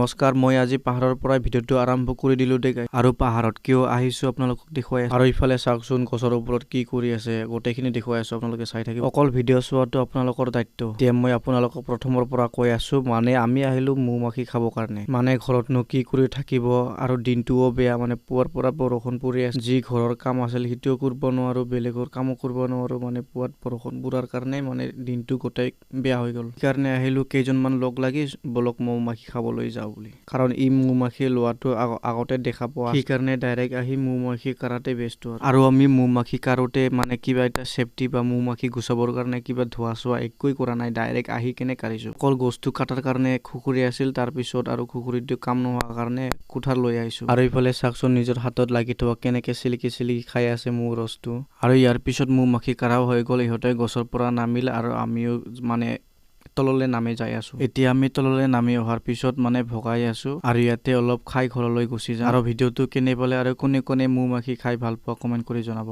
নমস্কাৰ, মই আজি পাহাৰৰ পৰা ভিডিঅ'টো আৰম্ভ কৰি দিলো দেই আৰু পাহাৰত কিয় আহিছো আপোনালোকক দেখুৱাই আৰু ইফালে চাওকচোন গছৰ ওপৰত কি কৰি আছে গোটেইখিনি দেখুৱাই আছো আপোনালোকে চাই থাকিব। অকল ভিডিঅ' চোৱাটো আপোনালোকৰ দায়িত্ব। এতিয়া মই আপোনালোকক প্ৰথমৰ পৰা কৈ আছো মানে আমি আহিলো মৌমাখি খাব কাৰণে। মানে ঘৰতনো কি কৰি থাকিব আৰু দিনটোও বেয়া মানে পুৱাৰ পৰা বৰষুণ পৰি আছে। যি ঘৰৰ কাম আছিল সেইটোও কৰিব নোৱাৰো, বেলেগৰ কামো কৰিব নোৱাৰো মানে পুৱাত বৰষুণ পুৰাৰ কাৰণে মানে দিনটো গোটেই বেয়া হৈ গ'ল। সেইকাৰণে আহিলো কেইজনমান লগ লাগি বলক মৌমাখি খাবলৈ যাওঁ বুলি। কাৰণ ই মৌমাখি লোৱাটো আগতে দেখা পোৱা, সেইকাৰণে ডাইৰেক্ট আহি মৌমাখি কাঢ়াতে ব্যস্ত আৰু আমি মৌমাখি কাঢ়োতে মানে কিবা এটা সেফটি বা মৌমাখি গুচাবৰ কাৰণে কিবা ধোৱা চোৱা একোৱেই কৰা নাই, ডাইৰেক্ট আহি কেনে কাঢ়িছো। অকল গছটো কাটাৰ কাৰণে খুখুৰি আছিল, তাৰপিছত আৰু খুখুৰিটো কাম নোহোৱাৰ কাৰণে কুঠাৰ লৈ আহিছো। আৰু ইফালে চাওকচোন নিজৰ হাতত লাগি থকা কেনেকে চিলিকি খাই আছে মৌ ৰসটো। আৰু ইয়াৰ পিছত মৌমাখি কাঢ়াও হৈ গ'ল, ইহঁতে গছৰ পৰা নামিল আৰু আমিও মানে তললৈ নামি যাই আছো। এতিয়া আমি তললৈ নামি অহাৰ পিছত মানে ভগাই আছো আৰু ইয়াতে অলপ খাই ঘৰলৈ গুচি যাম। আৰু ভিডিঅ'টো কেনে পালে আৰু কোনে কোনে মৌমাখি খাই ভাল পোৱা কমেন্ট কৰি জনাব।